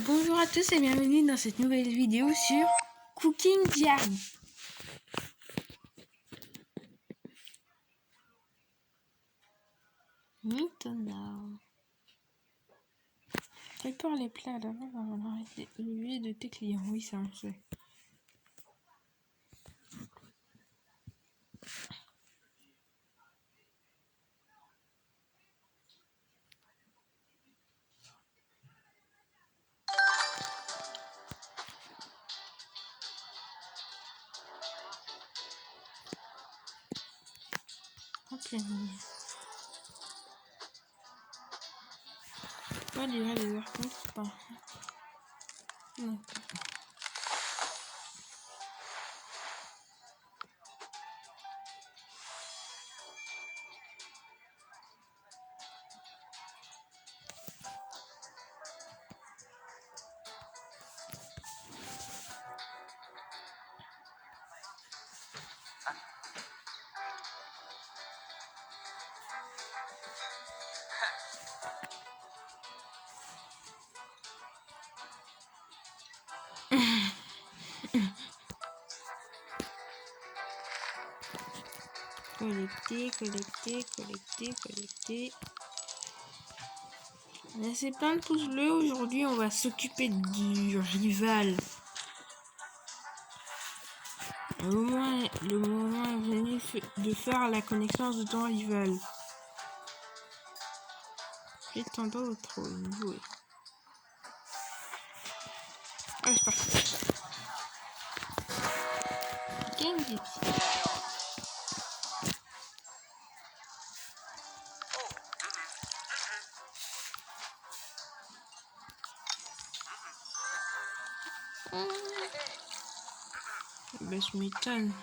Bonjour à tous et bienvenue dans cette nouvelle vidéo sur Cooking Diary. Maintenant, prépare les plats d'abord avant d'arrêter de tes clients. Oui, ça on sait. Ok. Pas lire les heures compte pas. Non. Collecter. Laissez plein de pouces bleus. Aujourd'hui, on va s'occuper du rival. Le moment est venu de faire la connaissance de ton rival. Prétendant au trône. Jouer. Allez, c'est parti. Game vite. Bah, je m'étonne.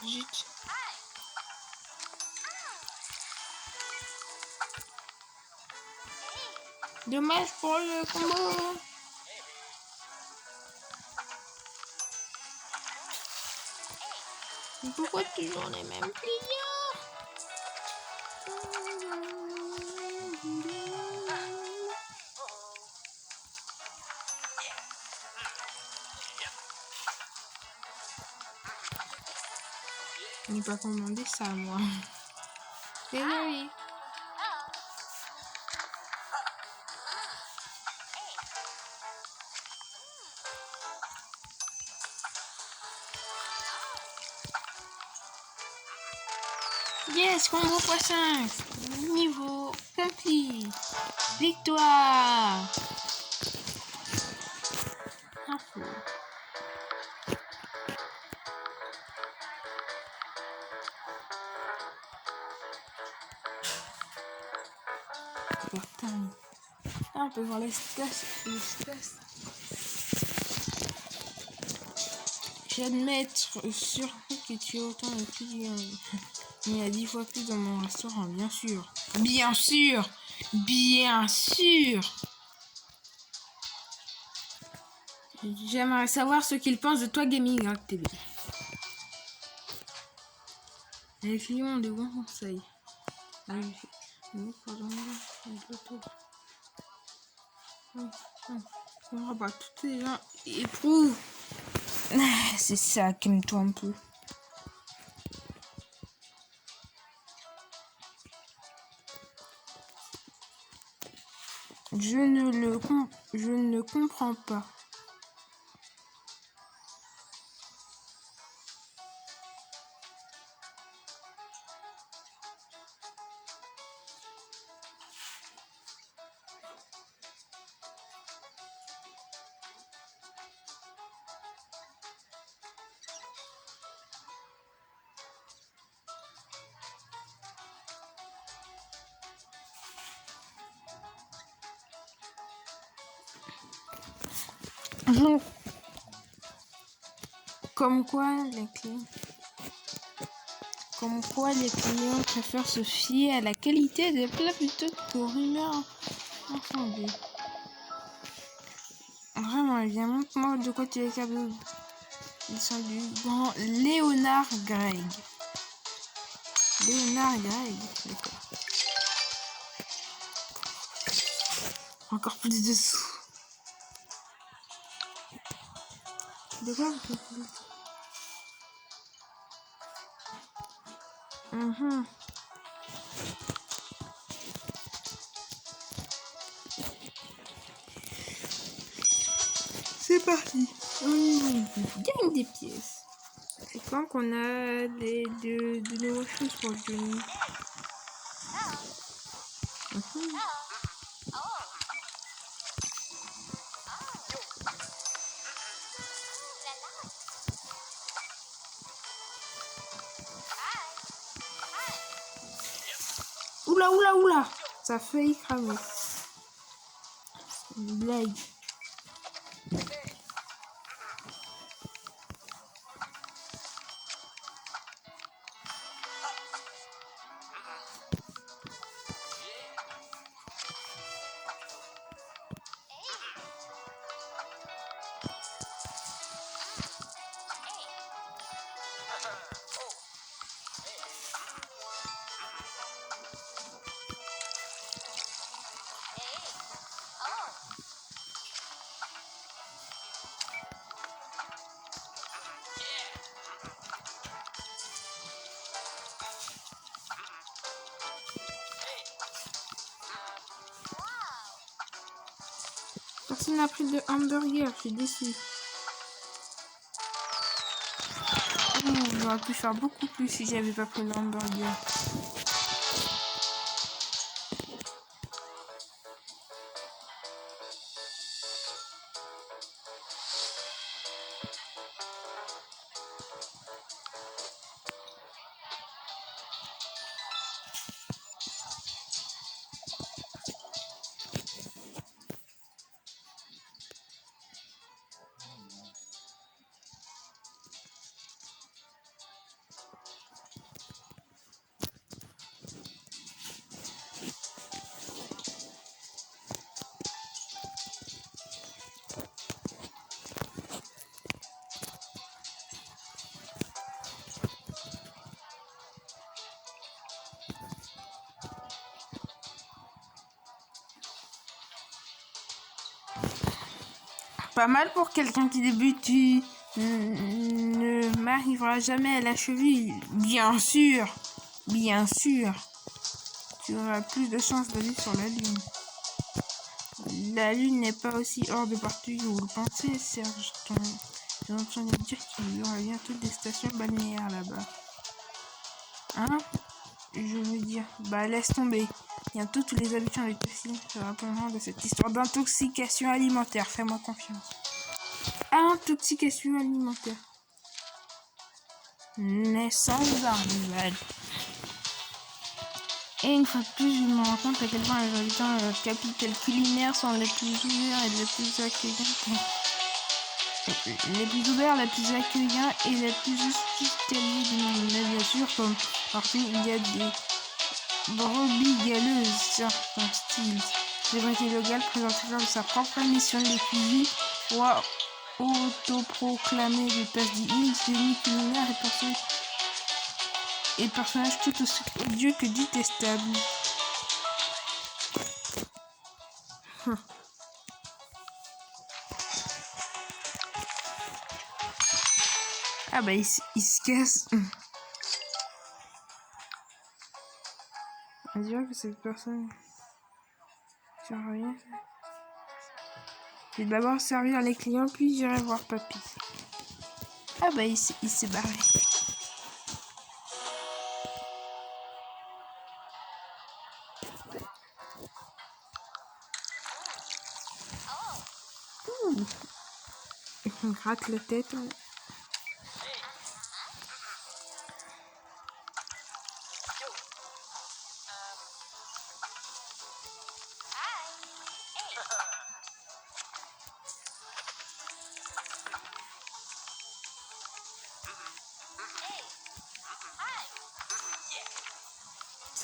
Zut. Dommage pour le combo. Pourquoi toujours les mêmes clients? Je n'ai pas commandé ça, moi. Désolé. Yes, combo x5. Niveau accompli. Victoire. Info. Putain. Ah, on peut voir les stats. J'admets surtout que tu as autant de clients. Il y a 10 fois plus dans mon restaurant, bien sûr. Bien sûr. J'aimerais savoir ce qu'ils pensent de toi Gaming Hack TV. Les clients ont de bons conseils. Tous les gens éprouvent. C'est ça, calme-toi un peu. Je ne comprends pas. Comme quoi les clients préfèrent se fier à la qualité des plats plutôt qu'aux rumeurs infondées. Vraiment, viens, montre-moi de quoi tu es capable. Ils sont du grand Léonard Greg. Léonard Greg. D'accord. Encore plus de sous. De quoi vous faites? C'est parti. On gagne des pièces. C'est quand qu'on a de nouvelles choses pour le jeu. Oula, oula, oula. Ça a failli cramer. C'est une blague. Personne n'a pris de hamburger, je suis déçue. J'aurais pu faire beaucoup plus si j'avais pas pris le hamburger. Pas mal pour quelqu'un qui débute. Tu ne m'arriveras jamais à la cheville. Bien sûr. Bien sûr. Tu auras plus de chances d'aller sur la Lune. La Lune n'est pas aussi hors de portée que vous le pensez, Serge. J'ai entendu dire qu'il y aura bientôt des stations balnéaires là-bas. Hein? Je veux dire, bah laisse tomber. Bientôt tous les habitants de Cassis se rappelleront de cette histoire d'intoxication alimentaire. Fais-moi confiance. Intoxication alimentaire. Naissance d'un rival. Et une fois de plus, je me rends compte à quel point les habitants de notre capitale culinaire sont les plus ouverts et les plus accueillants. Les plus ouverts, les plus accueillants et les plus hospitaliers du monde. Mais bien sûr, comme partout, il y a des brebis galeuses, certains styles. Célébrité locale présente de sa propre mission de cuisine, roi autoproclamé de tasse d'île, génie culinaire et personnage tout aussi odieux que détestable. Ah bah il se casse. On dirait que cette personne... Ça rien. Je vais d'abord servir les clients, puis j'irai voir papy. Ah bah il s'est barré. Il me gratte la tête.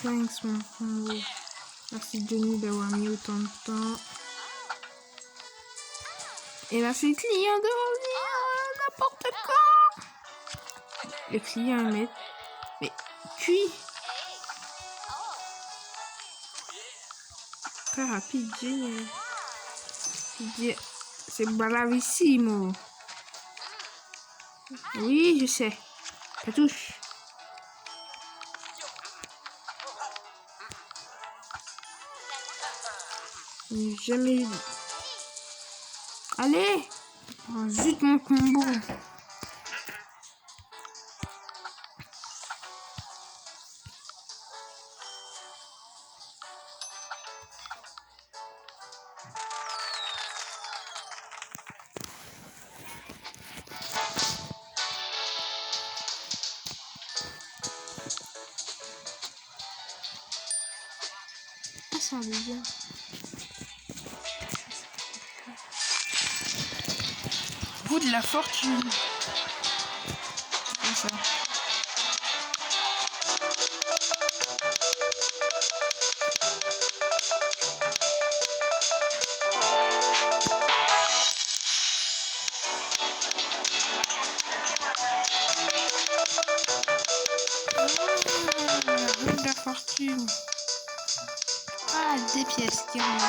Thanks mon frère. Merci Denis d'avoir mis autant de temps. Et ma fille client de revenir n'importe quand. Les clients aimaient. Mais cuit. Très rapide, génial. C'est bravissimo. Oui, je sais. Ça touche. J'ai jamais eu. Allez! Oh, zut, mon combo. Ah, ça va bien. Vous de la fortune. C'est ça. Vous de la fortune. Ah, des pièces qui remontent.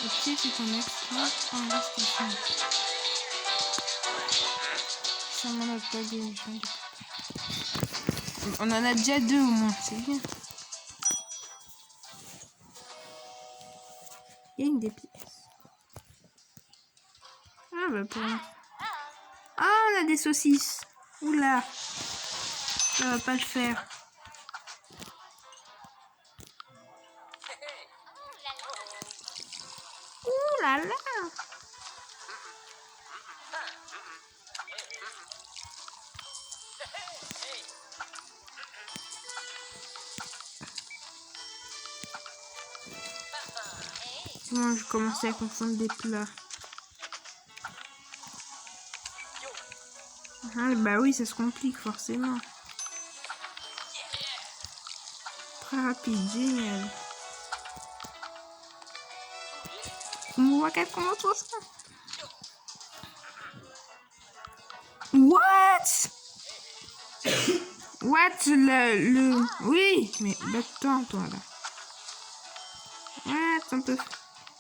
Ok, c'est un exploit. Ça m'en a pas des méchants. On en a déjà deux au moins, c'est bien. Il y a une des pièces. Ah bah pour moi. Ah, on a des saucisses. Oula. Ça va pas le faire. Ouh là là. Moi, je commençais à confondre des plats. Ah, bah oui, ça se complique forcément. Très rapide, génial. On voit qu'elle commence tout ça. What? What le... Oui, mais attends, toi là. What un peu...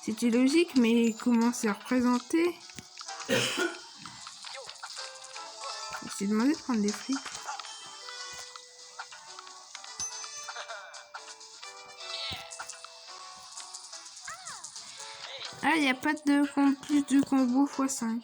C'était logique, mais comment c'est représenté? C'est demandé de prendre des frites. Ah, il n'y a pas de plus de combo x5.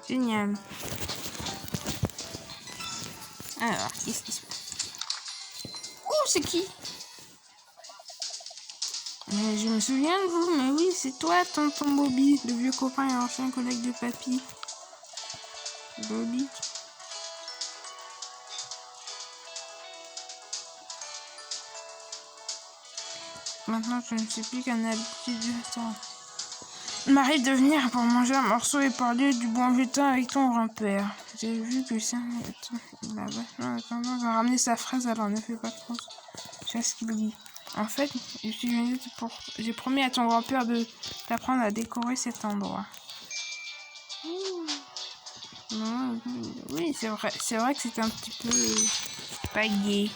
Génial. Alors, qu'est-ce qui se passe? Oh, c'est qui? Mais je me souviens de vous, mais oui, c'est toi, tonton Bobby, le vieux copain et ancien collègue de papy. Bobby. Maintenant, je ne sais plus qu'un habitude de temps. Il m'arrive de venir pour manger un morceau et parler du bon vieux temps avec ton grand-père. J'ai vu que c'est un... Il a vachement tendance à ramener sa phrase, alors ne fais pas trop. Je sais ce qu'il dit. En fait, je suis venue pour... J'ai promis à ton grand-père de t'apprendre à décorer cet endroit. Non, oui, c'est vrai que c'est un petit peu pas gai.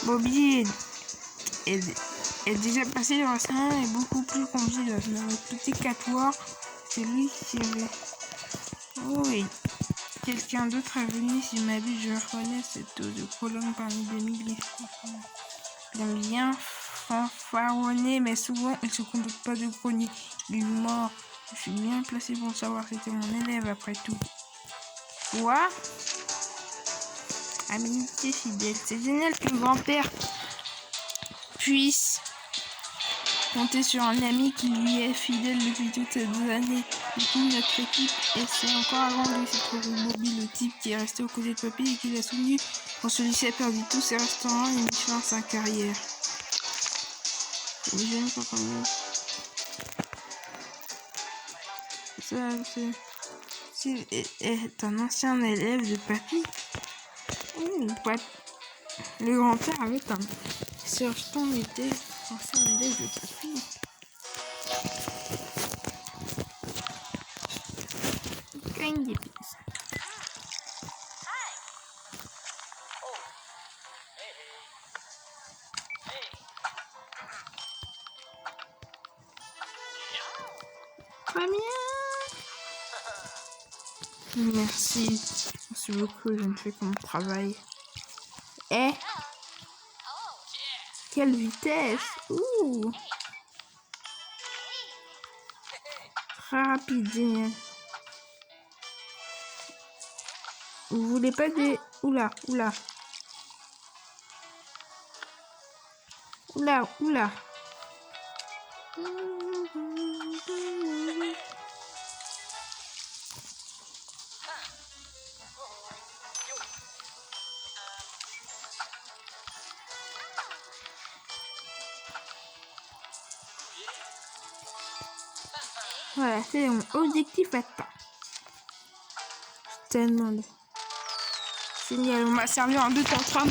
Bobby est déjà passé dans le salon et beaucoup plus compliqué. Le petit 4 c'est lui qui avait... Oui. quelqu'un d'autre est venu. Si ma vie, je reconnais cette eau de colonne parmi des milliers. Il aime bien fanfaronner, mais souvent il se contente pas de grogner. Il est mort. Je suis bien placé pour le savoir. C'était mon élève après tout. Quoi? Amitié fidèle. C'est génial que le grand-père puisse compter sur un ami qui lui est fidèle depuis toutes ces années. Du coup, notre équipe essaie encore agrandi. C'est trouvé Bobby, le type qui est resté aux côtés de papy et qui l'a soutenu quand celui-ci a perdu tous ses restaurants et mis fin à sa carrière. J'aime pas comment. Ça, c'est un ancien élève de papy. Le grand-père avait un surton était ancien élève de papy. Gagne des pièces. Très bien. Merci. Merci beaucoup, je ne fais que mon travail. Eh, quelle vitesse! Ouh! Très rapide, génial. Vous voulez pas des... Oula, oula. Oula, oula. Voilà, c'est mon objectif atteint. Tellement de... Génial, on m'a servi en 2 temps 3.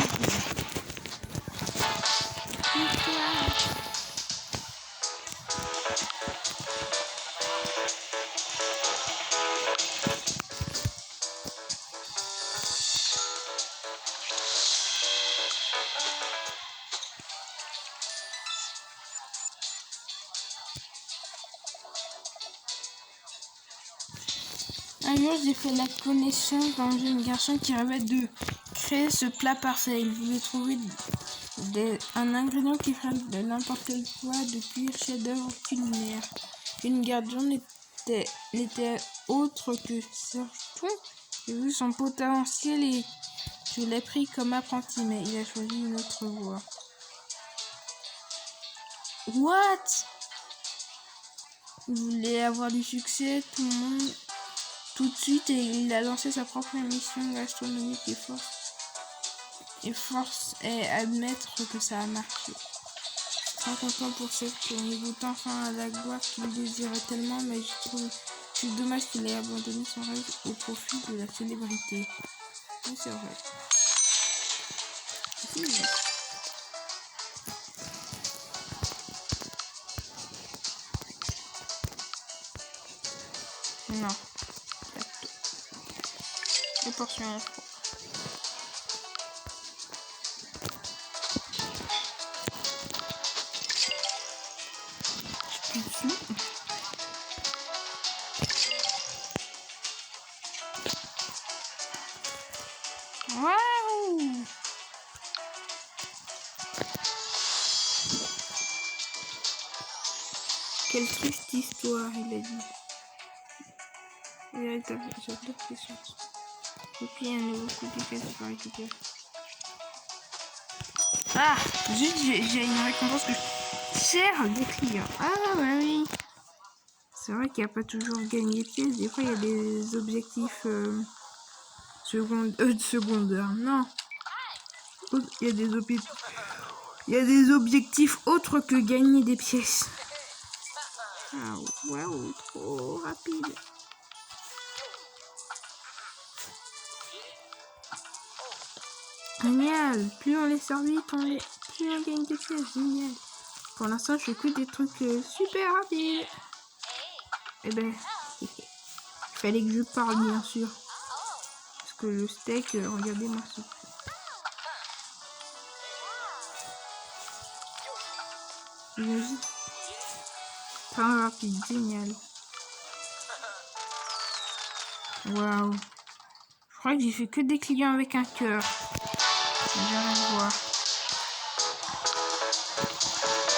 Un jour, j'ai fait la connaissance d'un jeune garçon qui rêvait de créer ce plat parfait. Il voulait trouver un ingrédient qui ferait de n'importe quel quoi de pire chef-d'œuvre culinaire. Une gardienne n'était autre que Sergeton. J'ai vu son potentiel et je l'ai pris comme apprenti, mais il a choisi une autre voie. What? Il voulait avoir du succès, tout le monde... tout de suite, et il a lancé sa propre émission gastronomique et force est admettre que ça a marché. Très content pour Sergeton, il goûte enfin à la gloire qu'il désirait tellement, mais je trouve c'est dommage qu'il ait abandonné son rêve au profit de la célébrité. Oui, c'est vrai. Non. Les portions info. Waouh! Quelle triste histoire, il a dit. Véritable, j'adore ces chansons. Et puis un nouveau coup de caisse pour récupérer. Ah! Juste, j'ai une récompense que je cherche des clients. Ah, bah oui! C'est vrai qu'il n'y a pas toujours gagné de pièces. Des fois, il y a des objectifs secondaires. Non. Il y a des objectifs autres que gagner des pièces. Ah, waouh, trop rapide. Génial. Plus on les sert vite, plus on gagne des pièces. Génial. Pour l'instant, je fais que des trucs super rapides. Eh ben, il fallait que je parle, bien sûr. Parce que le steak, regardez-moi ça. Imagine. Très rapide, génial. Waouh. crois que j'ai fait que des clients avec un cœur. Viens voir.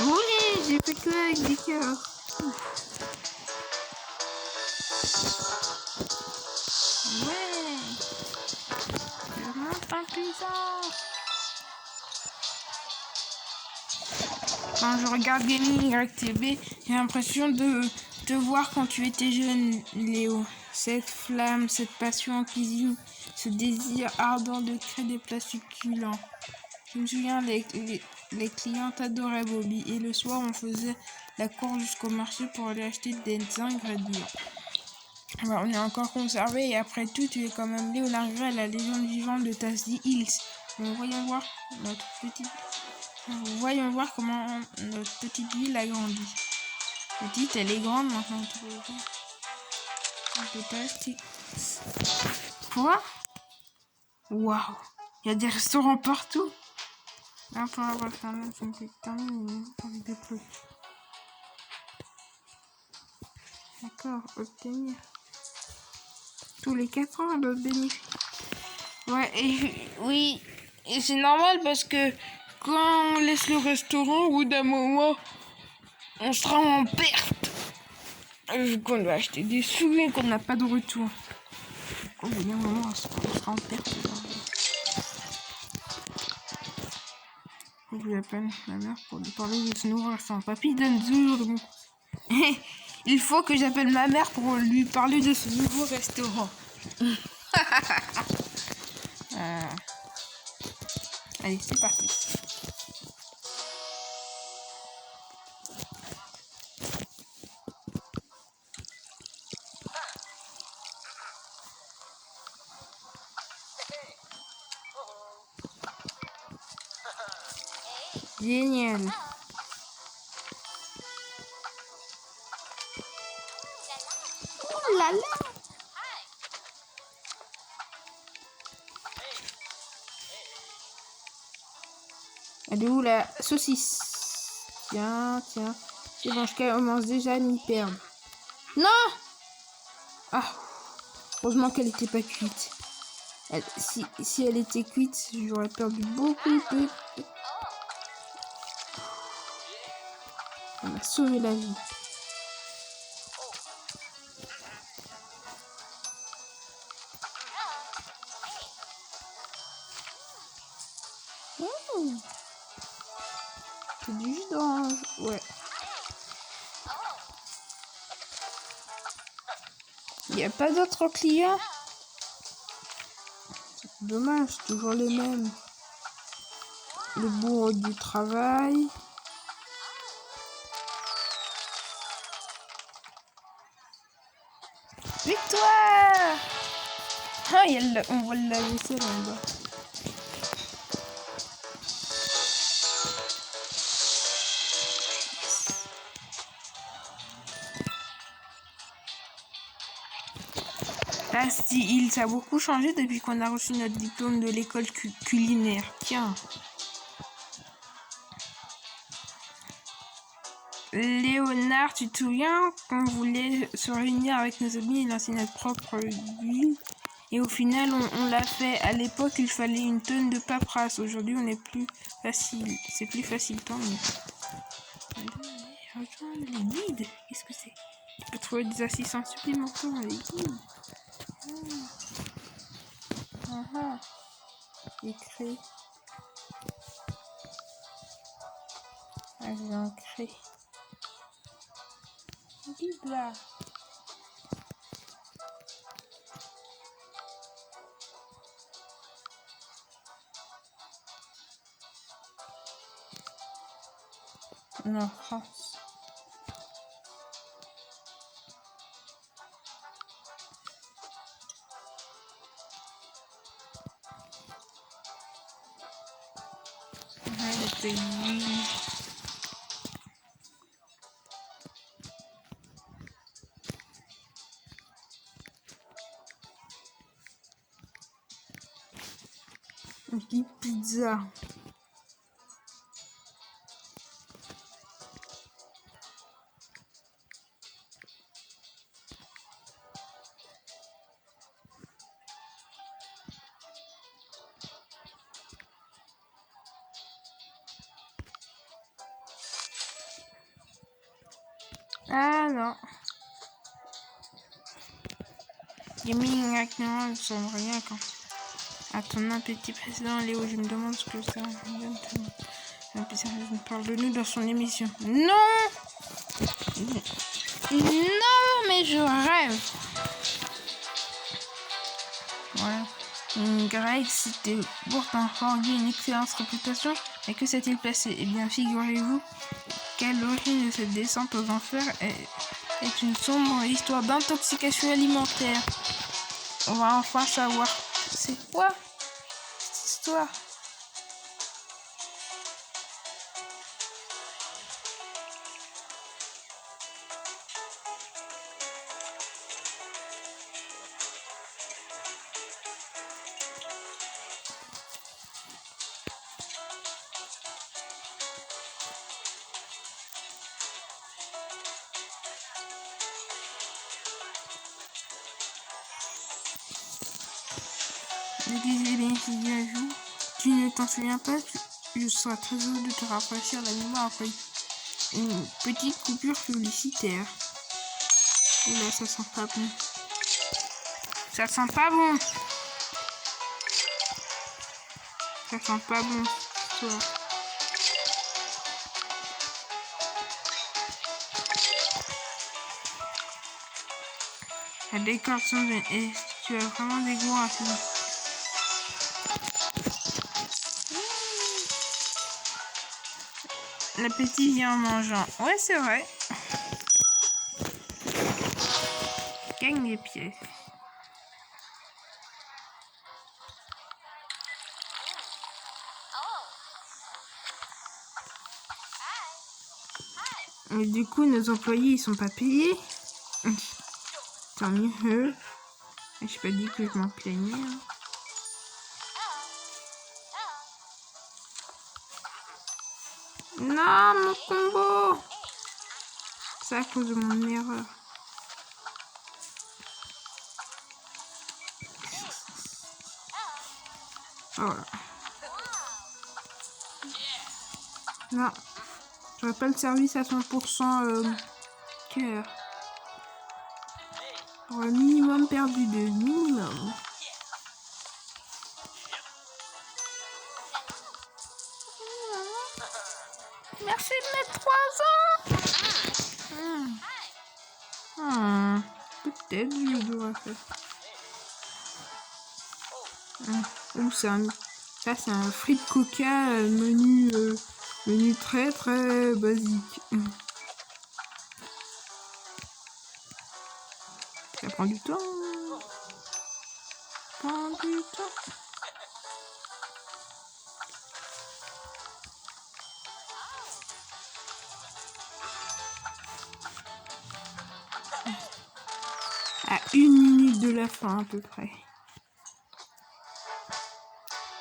Oui, j'ai fait que avec des cœurs. Ouais. Je monte en puissance. Quand je regarde Gaming Direct TV, j'ai l'impression de te voir quand tu étais jeune, Léo. Cette flamme, cette passion en cuisine, ce désir ardent de créer des plats succulents. Je me souviens, les clients adoraient Bobby et le soir, on faisait la course jusqu'au marché pour aller acheter des ingrédients. Alors, on est encore conservé et après tout, tu es quand même Léonard Gray, la légende vivante de Tasty Hills. Donc, voyons voir comment notre petite ville a grandi. Petite, elle est grande maintenant. Un peu Tasty. Quoi? Waouh! Il y a des restaurants partout. Là, pour avoir fait un ça me fait terminer avec des trucs. D'accord, obtenir. Tous les 4 ans, d'autres bénéfices. Ouais, oui, et c'est normal parce que quand on laisse le restaurant, au bout d'un moment, on sera en perte. Vu qu'on doit acheter des sous et qu'on n'a pas de retour. Au bout d'un moment, on sera en perte. Je l'appelle ma mère pour lui parler de se nourrir sans papy donne toujours de mon conseil. Il faut que j'appelle ma mère pour lui parler de ce nouveau restaurant. Allez, c'est parti. Génial. Oh là là. Elle est où la saucisse? Tiens. C'est bon, je commence déjà à m'y perdre. Non! Ah, heureusement qu'elle n'était pas cuite. Si elle était cuite, j'aurais perdu beaucoup de... Elle m'a sauvé la vie. C'est du jus d'orange. Ouais. Il n'y a pas d'autres clients? C'est dommage, toujours les mêmes. Le bourreau du travail. Victoire! Ah, on voit la vaisselle en bas. Tasty Hills a beaucoup changé depuis qu'on a reçu notre diplôme de l'école culinaire. Tiens. Léonard, tu te souviens qu'on voulait se réunir avec nos amis et lancer notre propre ville? Et au final, on l'a fait. À l'époque, il fallait une tonne de paperasse. Aujourd'hui, on est plus facile. C'est plus facile, tant mieux. Rejoindre les guides. Qu'est-ce que c'est? Tu peux trouver des assistants supplémentaires dans les guides. Écrit. J'ai ancré. Guide là. En France. Le pays. Pizza. Ah non. Gaming actuellement ne semble rien quand. À ton appétit précédent, Léo, je me demande ce que ça donne. Un petit sérieusement parle de nous dans son émission. Non! Non, mais je rêve. Voilà. Greg, c'était pourtant forgé une excellente réputation, mais que s'est-il passé? Eh bien, figurez-vous qu'à l'origine de cette descente aux enfers est une sombre histoire d'intoxication alimentaire. On va enfin savoir c'est quoi cette histoire. Je disais bien qu'il y a un jour, tu ne t'en souviens pas, je serais très heureux de te rafraîchir la mémoire après une petite coupure publicitaire. Et là, ça sent pas bon. Ça sent pas bon. Ça sent pas bon, toi. La décoration et tu as vraiment des goûts racistes. L'appétit vient en mangeant. Ouais, c'est vrai. Gagne des pièces. Mais du coup, nos employés, ils sont pas payés. Tant mieux. J'ai pas dit que je m'en plaignais. Hein. Non, mon combo. C'est à cause de mon erreur. Voilà. Non. J'aurais pas le service à 100% cœur. J'aurais minimum perdu de minimum. Merci de mes 3 ans. Peut-être je devrais faire. Ou ça c'est un frites coca menu très très basique. Ça prend du temps. À 1 minute de la fin à peu près.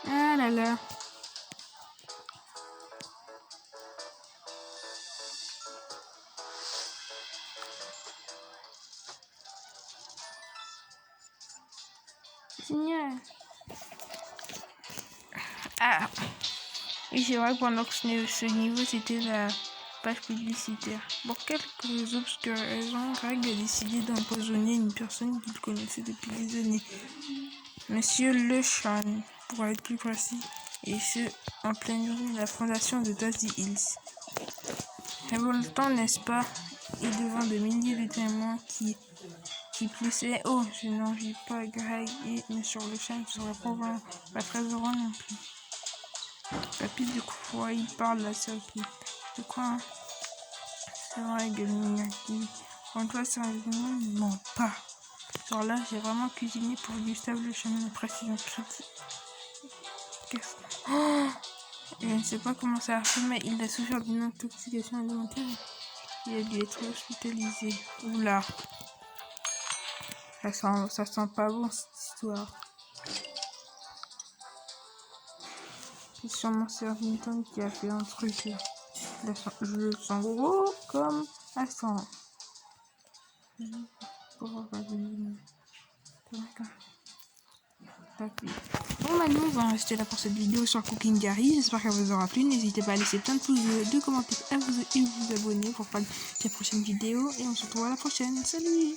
Ah là là. Génial. Ah. Et c'est vrai que pendant que ce niveau, c'était la page publicitaire. Pour quelques obscures raisons, Greg a décidé d'empoisonner une personne qu'il connaissait depuis des années. Monsieur LeSean, pour être plus précis, et ce, en pleine rue de la fondation de Dusty Hills. Révoltant, n'est-ce pas? Et devant de milliers de témoins qui plussaient. Oh, je n'envie pas Greg et Monsieur LeSean serait probablement pas très heureux non plus. Papy, de quoi il parle la circuit? De quoi hein? C'est vrai, Gaming Active. En toi, sérieusement, ne ment pas. Genre là, j'ai vraiment cuisiné pour Gustave LeSean, la précision critique. Oh, je ne sais pas comment ça a fait, mais il a souffert d'une intoxication alimentaire. Il a dû être hospitalisé. Oula. Ça sent pas bon cette histoire. C'est sûrement Servington qui a fait un truc. Je le sens gros comme un sang. Bon bah nous on va rester là pour cette vidéo sur Cooking Gary. J'espère qu'elle vous aura plu. N'hésitez pas à laisser plein de pouces bleus, de commenter et vous abonner pour pas les prochaines vidéos. Et on se retrouve à la prochaine. Salut!